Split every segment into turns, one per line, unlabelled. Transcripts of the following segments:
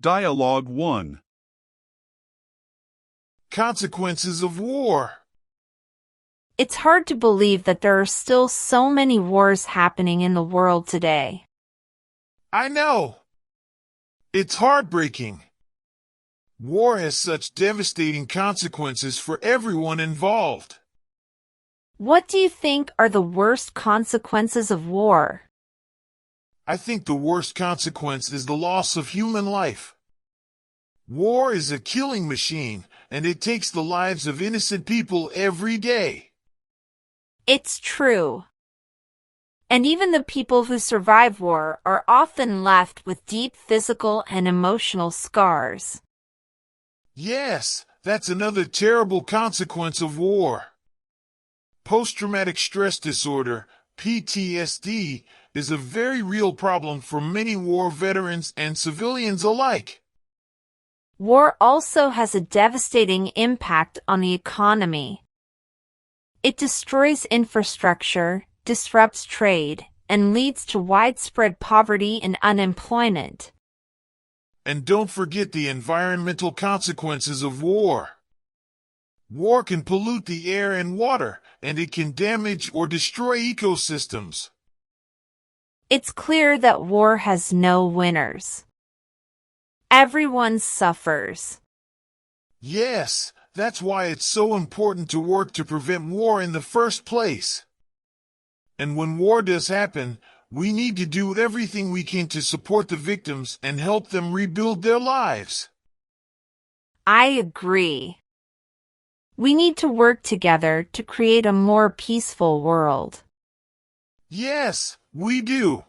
Dialogue 1.
Consequences of war.
It's hard to believe that there are still so many wars happening in the world today.
I know. It's heartbreaking. War has such devastating consequences for everyone involved.
What do you think are the worst consequences of war?
I think the worst consequence is the loss of human life. War is a killing machine, and it takes the lives of innocent people every day.
It's true. And even the people who survive war are often left with deep physical and emotional scars.
Yes, that's another terrible consequence of war. Post-traumatic stress disorder, PTSD, is a very real problem for many war veterans and civilians alike.
War also has a devastating impact on the economy. It destroys infrastructure, disrupts trade, and leads to widespread poverty and unemployment.
And don't forget the environmental consequences of war. War can pollute the air and water, and it can damage or destroy ecosystems.
It's clear that war has no winners. Everyone suffers.
Yes, that's why it's so important to work to prevent war in the first place. And when war does happen, we need to do everything we can to support the victims and help them rebuild their lives.
I agree. We need to work together to create a more peaceful world.
Yes, we do.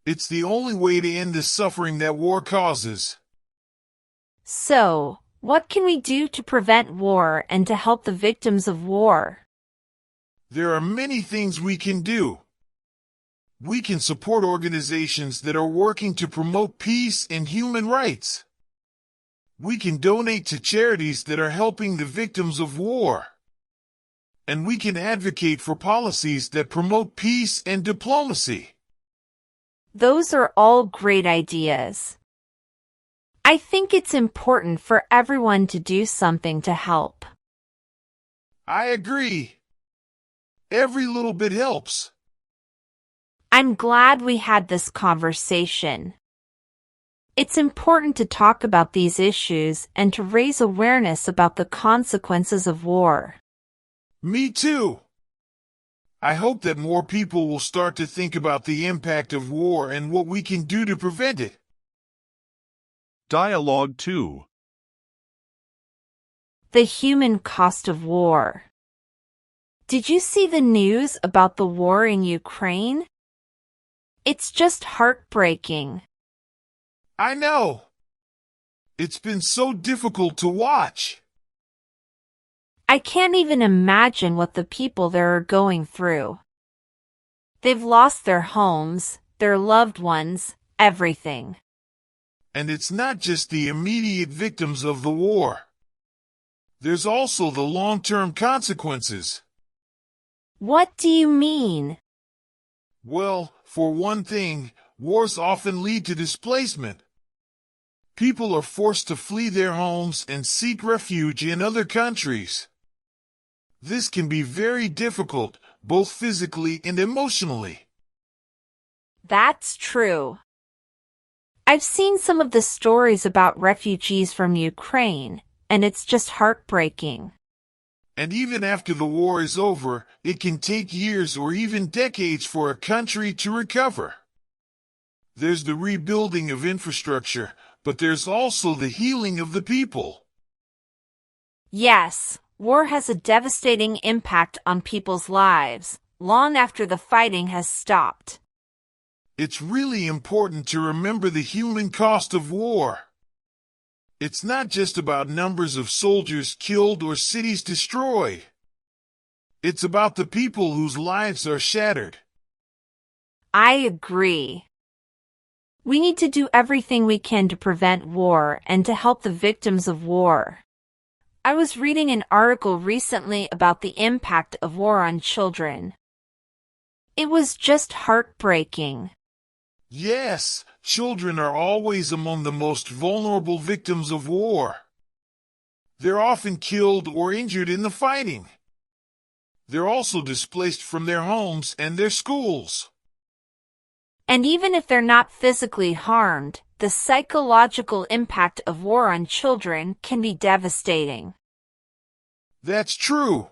It's the only way to end the suffering that war causes.
So, what can we do to prevent war and to help the victims of war?
There are many things we can do. We can support organizations that are working to promote peace and human rights. We can donate to charities that are helping the victims of war. And we can advocate for policies that promote peace and diplomacy.
Those are all great ideas. I think it's important for everyone to do something to help.
I agree. Every little bit helps.
I'm glad we had this conversation. It's important to talk about these issues and to raise awareness about the consequences of war.
Me too. I hope that more people will start to think about the impact of war and what we can do to prevent it.
Dialogue 2.
The human cost of war. Did you see the news about the war in Ukraine? It's just heartbreaking.
I know. It's been so difficult to watch.
I can't even imagine what the people there are going through. They've lost their homes, their loved ones, everything.
And it's not just the immediate victims of the war. There's also the long-term consequences.
What do you mean?
Well, for one thing, wars often lead to displacement. People are forced to flee their homes and seek refuge in other countries. This can be very difficult, both physically and emotionally.
That's true. I've seen some of the stories about refugees from Ukraine, and it's just heartbreaking.
And even after the war is over, it can take years or even decades for a country to recover. There's the rebuilding of infrastructure, but there's also the healing of the people.
Yes, war has a devastating impact on people's lives, long after the fighting has stopped.
It's really important to remember the human cost of war. It's not just about numbers of soldiers killed or cities destroyed. It's about the people whose lives are shattered.
I agree. We need to do everything we can to prevent war and to help the victims of war. I was reading an article recently about the impact of war on children. It was just heartbreaking.
Yes, children are always among the most vulnerable victims of war. They're often killed or injured in the fighting. They're also displaced from their homes and their schools.
And even if they're not physically harmed, the psychological impact of war on children can be devastating.
That's true.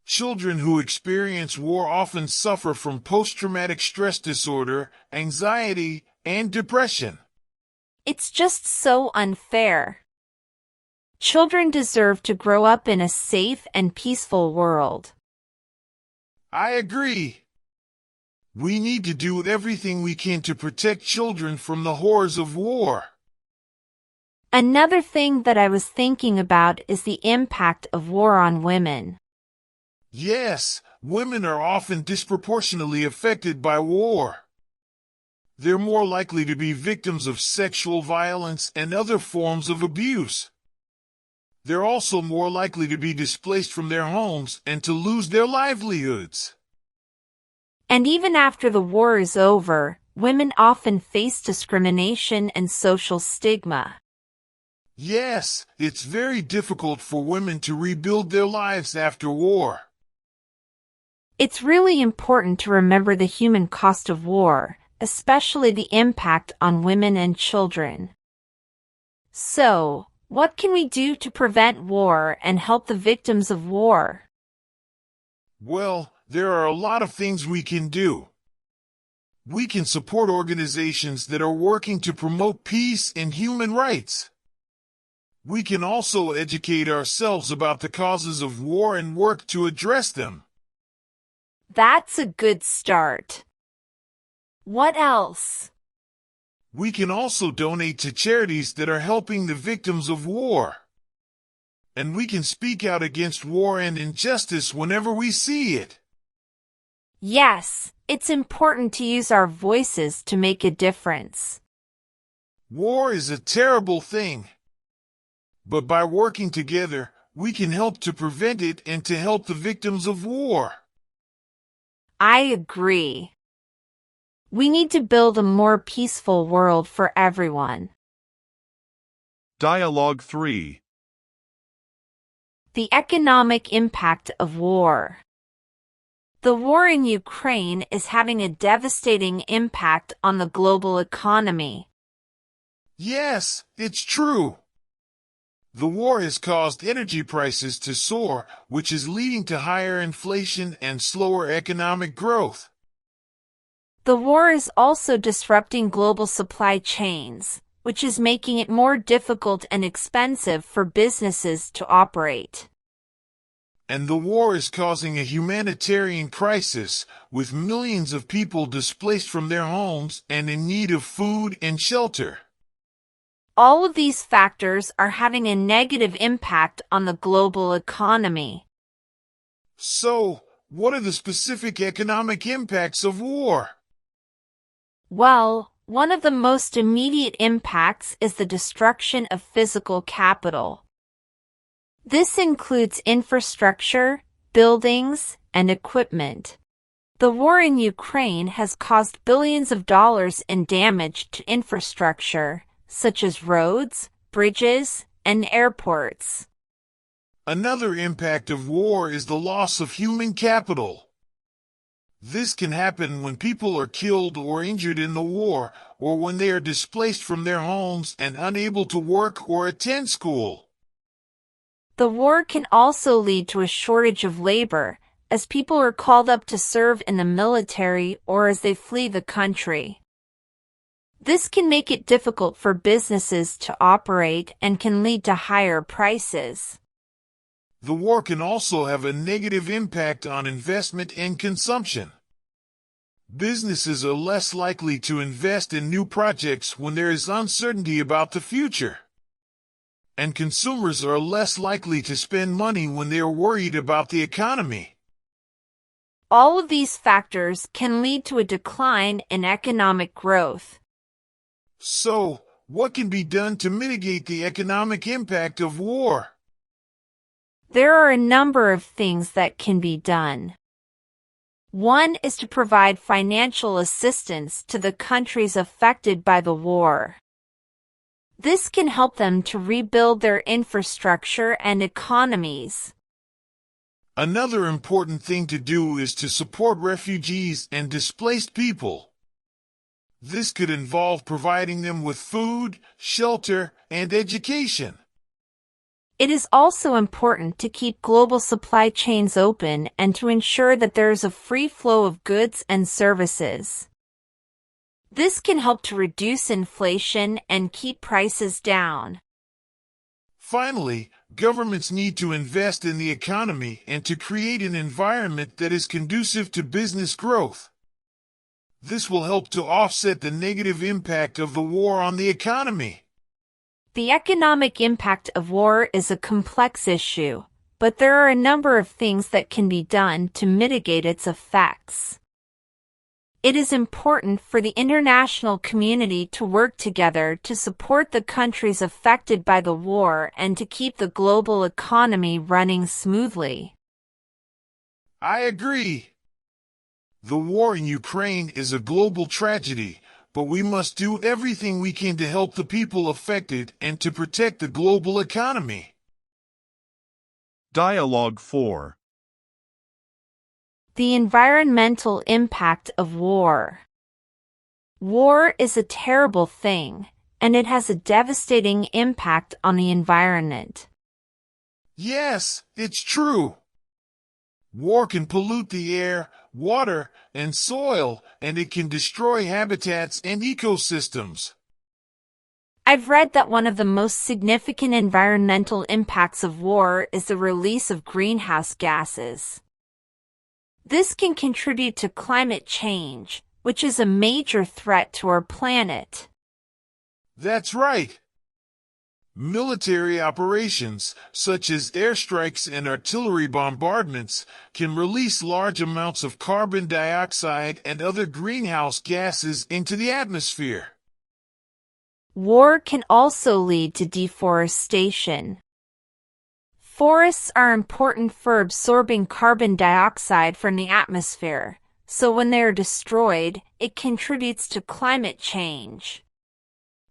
Children who experience war often suffer from post-traumatic stress disorder, anxiety, and depression.
It's just so unfair. Children deserve to grow up in a safe and peaceful world.
I agree. We need to do everything we can to protect children from the horrors of war.
Another thing that I was thinking about is the impact of war on women.
Yes, women are often disproportionately affected by war. They're more likely to be victims of sexual violence and other forms of abuse. They're also more likely to be displaced from their homes and to lose their livelihoods.
And even after the war is over, women often face discrimination and social stigma.
Yes, it's very difficult for women to rebuild their lives after war.
It's really important to remember the human cost of war, especially the impact on women and children. So, what can we do to prevent war and help the victims of war?
Well, there are a lot of things we can do. We can support organizations that are working to promote peace and human rights. We can also educate ourselves about the causes of war and work to address them.
That's a good start. What else?
We can also donate to charities that are helping the victims of war. And we can speak out against war and injustice whenever we see it.
Yes, it's important to use our voices to make a difference.
War is a terrible thing. But by working together, we can help to prevent it and to help the victims of war.
I agree. We need to build a more peaceful world for everyone.
Dialogue 3.
The economic impact of war. The war in Ukraine is having a devastating impact on the global economy.
Yes, it's true. The war has caused energy prices to soar, which is leading to higher inflation and slower economic growth.
The war is also disrupting global supply chains, which is making it more difficult and expensive for businesses to operate.
And the war is causing a humanitarian crisis, with millions of people displaced from their homes and in need of food and shelter.
All of these factors are having a negative impact on the global economy.
So, what are the specific economic impacts of war?
Well, one of the most immediate impacts is the destruction of physical capital. This includes infrastructure, buildings, and equipment. The war in Ukraine has caused billions of dollars in damage to infrastructure, such as roads, bridges, and airports.
Another impact of war is the loss of human capital. This can happen when people are killed or injured in the war, or when they are displaced from their homes and unable to work or attend school.
The war can also lead to a shortage of labor, as people are called up to serve in the military or as they flee the country. This can make it difficult for businesses to operate and can lead to higher prices.
The war can also have a negative impact on investment and consumption. Businesses are less likely to invest in new projects when there is uncertainty about the future. And consumers are less likely to spend money when they are worried about the economy.
All of these factors can lead to a decline in economic growth.
So, what can be done to mitigate the economic impact of war?
There are a number of things that can be done. One is to provide financial assistance to the countries affected by the war. This can help them to rebuild their infrastructure and economies.
Another important thing to do is to support refugees and displaced people. This could involve providing them with food, shelter, and education.
It is also important to keep global supply chains open and to ensure that there is a free flow of goods and services. This can help to reduce inflation and keep prices down.
Finally, governments need to invest in the economy and to create an environment that is conducive to business growth. This will help to offset the negative impact of the war on the economy.
The economic impact of war is a complex issue, but there are a number of things that can be done to mitigate its effects. It is important for the international community to work together to support the countries affected by the war and to keep the global economy running smoothly.
I agree. The war in Ukraine is a global tragedy, but we must do everything we can to help the people affected and to protect the global economy.
Dialogue 4.
The environmental impact of war. War is a terrible thing, and it has a devastating impact on the environment.
Yes, it's true. War can pollute the air, water, and soil, and it can destroy habitats and ecosystems.
I've read that one of the most significant environmental impacts of war is the release of greenhouse gases. This can contribute to climate change, which is a major threat to our planet.
That's right. Military operations, such as airstrikes and artillery bombardments, can release large amounts of carbon dioxide and other greenhouse gases into the atmosphere.
War can also lead to deforestation. Forests are important for absorbing carbon dioxide from the atmosphere, so when they are destroyed, it contributes to climate change.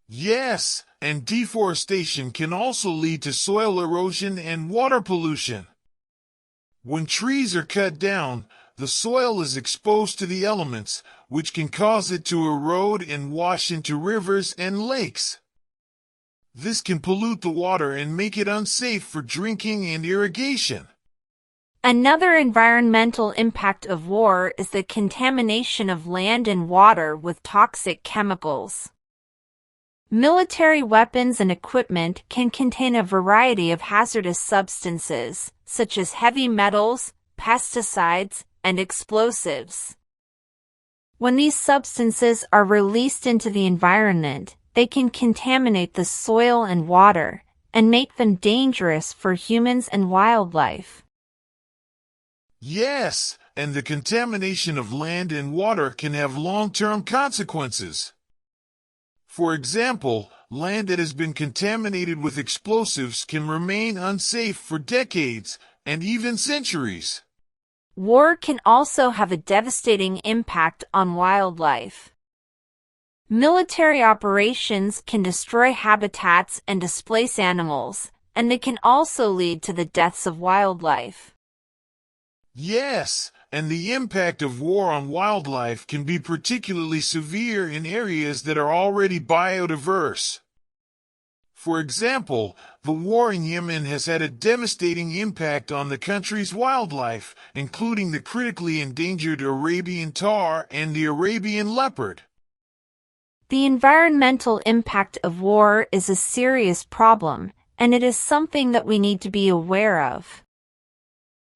Yes, and deforestation can also lead to soil erosion and water pollution. When trees are cut down, the soil is exposed to the elements, which can cause it to erode and wash into rivers and lakes. This can pollute the water and make it unsafe for drinking and irrigation.
Another environmental impact of war is the contamination of land and water with toxic chemicals. Military weapons and equipment can contain a variety of hazardous substances, such as heavy metals, pesticides, and explosives. When these substances are released into the environment, they can contaminate the soil and water, and make them dangerous for humans and wildlife.
Yes, and the contamination of land and water can have long-term consequences. For example, land that has been contaminated with explosives can remain unsafe for decades and even centuries.
War can also have a devastating impact on wildlife. Military operations can destroy habitats and displace animals, and they can also lead to the deaths of wildlife.
Yes, and the impact of war on wildlife can be particularly severe in areas that are already biodiverse. For example, the war in Yemen has had a devastating impact on the country's wildlife, including the critically endangered Arabian tar and the Arabian leopard.
The environmental impact of war is a serious problem, and it is something that we need to be aware of.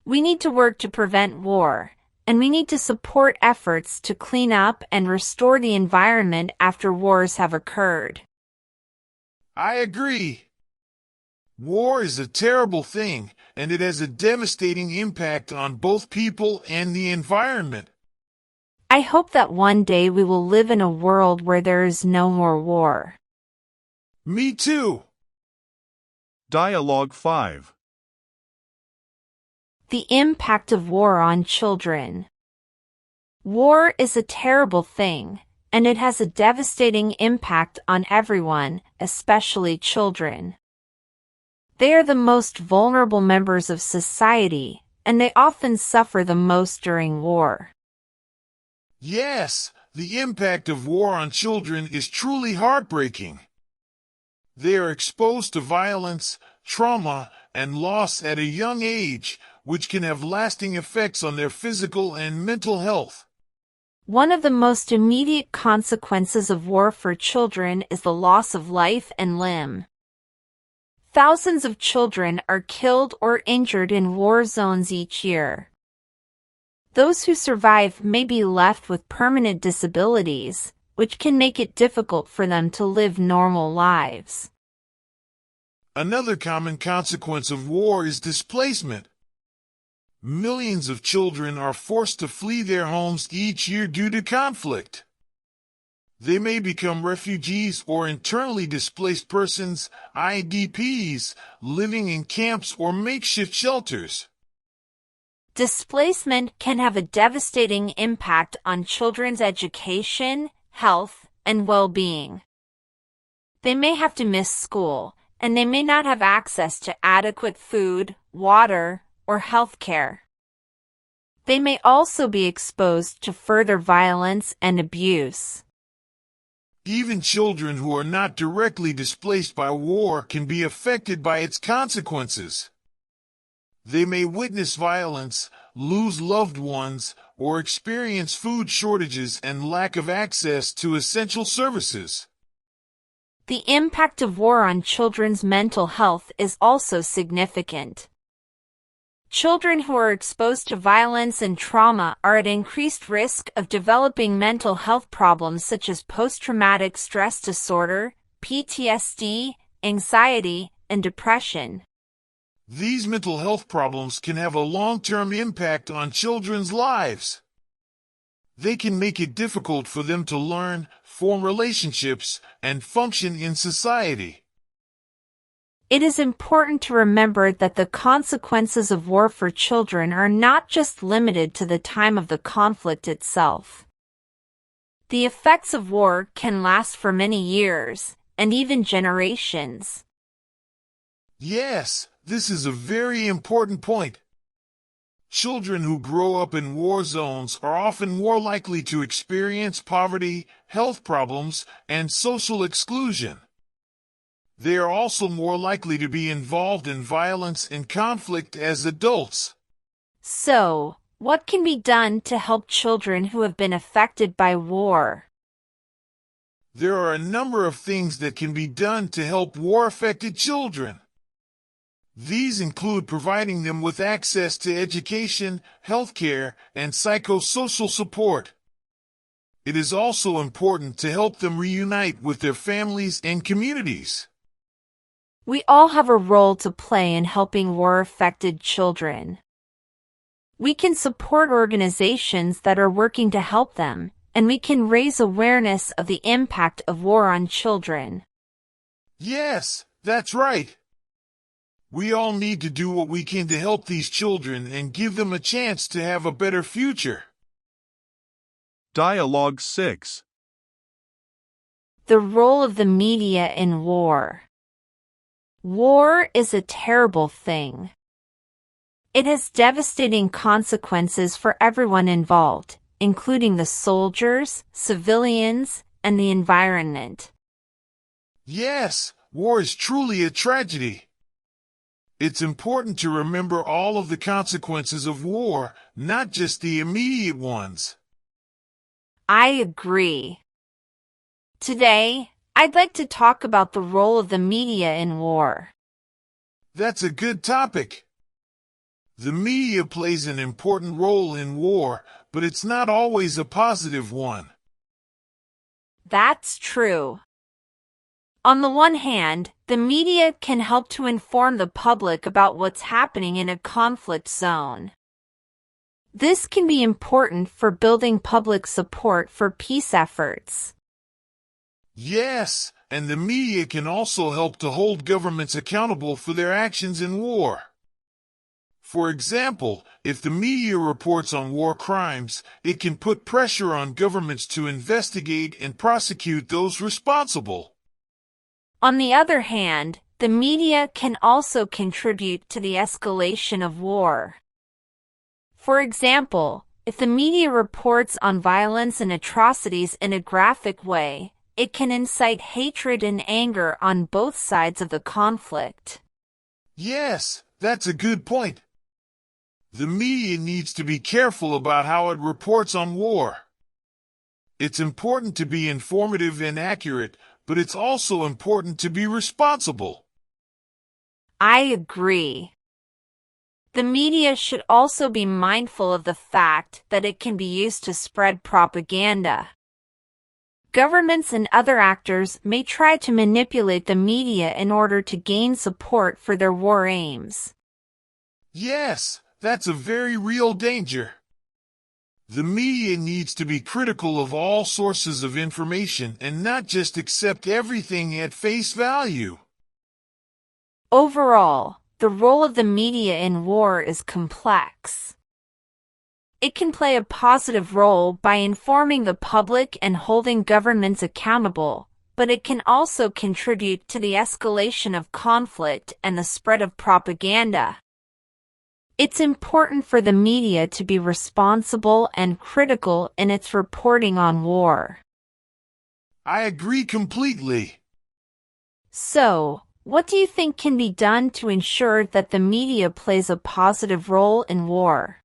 We need to work to prevent war, and we need to support efforts to clean up and restore the environment after wars have occurred.
I agree. War is a terrible thing, and it has a devastating impact on both people and the environment.
I hope that one day we will live in a world where there is no more war.
Me too.
Dialogue 5.
The impact of war on children. War is a terrible thing, and it has a devastating impact on everyone, especially children. They are the most vulnerable members of society, and they often suffer the most during war.
Yes, the impact of war on children is truly heartbreaking. They are exposed to violence, trauma, and loss at a young age, which can have lasting effects on their physical and mental health.
One of the most immediate consequences of war for children is the loss of life and limb. Thousands of children are killed or injured in war zones each year. Those who survive may be left with permanent disabilities, which can make it difficult for them to live normal lives.
Another common consequence of war is displacement. Millions of children are forced to flee their homes each year due to conflict. They may become refugees or internally displaced persons, IDPs, living in camps or makeshift shelters.
Displacement can have a devastating impact on children's education, health, and well-being. They may have to miss school, and they may not have access to adequate food, water, or health care. They may also be exposed to further violence and abuse.
Even children who are not directly displaced by war can be affected by its consequences. They may witness violence, lose loved ones, or experience food shortages and lack of access to essential services.
The impact of war on children's mental health is also significant. Children who are exposed to violence and trauma are at increased risk of developing mental health problems such as post-traumatic stress disorder, PTSD, anxiety, and depression.
These mental health problems can have a long-term impact on children's lives. They can make it difficult for them to learn, form relationships, and function in society.
It is important to remember that the consequences of war for children are not just limited to the time of the conflict itself. The effects of war can last for many years, and even generations.
Yes, this is a very important point. Children who grow up in war zones are often more likely to experience poverty, health problems, and social exclusion. They are also more likely to be involved in violence and conflict as adults.
So, what can be done to help children who have been affected by war?
There are a number of things that can be done to help war-affected children. These include providing them with access to education, healthcare, and psychosocial support. It is also important to help them reunite with their families and communities.
We all have a role to play in helping war-affected children. We can support organizations that are working to help them, and we can raise awareness of the impact of war on children.
Yes, that's right. We all need to do what we can to help these children and give them a chance to have a better future.
Dialogue 6.
The role of the media in war. War is a terrible thing. It has devastating consequences for everyone involved, including the soldiers, civilians, and the environment.
Yes, war is truly a tragedy. It's important to remember all of the consequences of war, not just the immediate ones.
I agree. Today, I'd like to talk about the role of the media in war.
That's a good topic. The media plays an important role in war, but it's not always a positive one.
That's true. On the one hand, the media can help to inform the public about what's happening in a conflict zone. This can be important for building public support for peace efforts.
Yes, and the media can also help to hold governments accountable for their actions in war. For example, if the media reports on war crimes, it can put pressure on governments to investigate and prosecute those responsible.
On the other hand, the media can also contribute to the escalation of war. For example, if the media reports on violence and atrocities in a graphic way, it can incite hatred and anger on both sides of the conflict.
Yes, that's a good point. The media needs to be careful about how it reports on war. It's important to be informative and accurate, but it's also important to be responsible.
I agree. The media should also be mindful of the fact that it can be used to spread propaganda. Governments and other actors may try to manipulate the media in order to gain support for their war aims.
Yes, that's a very real danger. The media needs to be critical of all sources of information and not just accept everything at face value.
Overall, the role of the media in war is complex. It can play a positive role by informing the public and holding governments accountable, but it can also contribute to the escalation of conflict and the spread of propaganda. It's important for the media to be responsible and critical in its reporting on war.
I agree completely.
So, what do you think can be done to ensure that the media plays a positive role in war?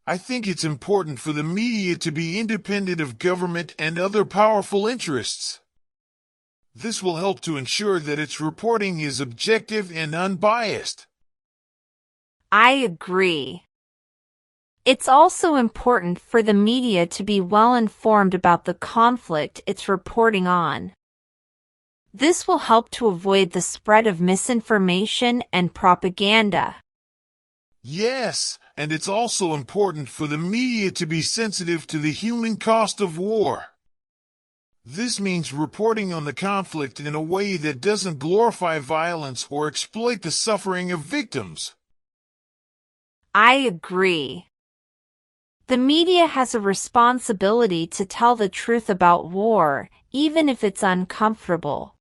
I think it's important for the media to be independent of government and other powerful interests. This will help to ensure that its reporting is objective and unbiased.
I agree. It's also important for the media to be well informed about the conflict it's reporting on. This will help to avoid the spread of misinformation and propaganda.
Yes, and it's also important for the media to be sensitive to the human cost of war. This means reporting on the conflict in a way that doesn't glorify violence or exploit the suffering of victims.
I agree. The media has a responsibility to tell the truth about war, even if it's uncomfortable.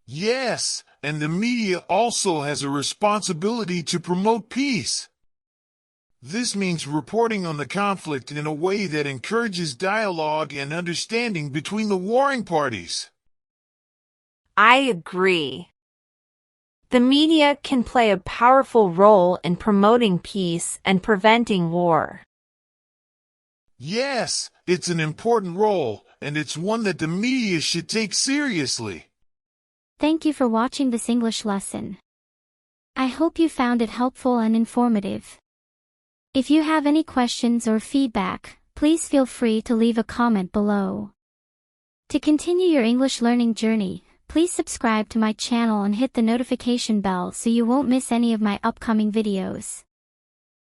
Yes, and the media also has a responsibility to promote peace. This means reporting on the conflict in a way that encourages dialogue and understanding between the warring parties.
I agree. The media can play a powerful role in promoting peace and preventing war.
Yes, it's an important role, and it's one that the media should take seriously.
Thank you for watching this English lesson. I hope you found it helpful and informative. If you have any questions or feedback, please feel free to leave a comment below. To continue your English learning journey, please subscribe to my channel and hit the notification bell so you won't miss any of my upcoming videos.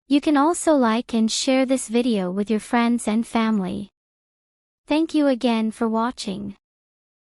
You can also like and share this video with your friends and family. Thank you again for watching.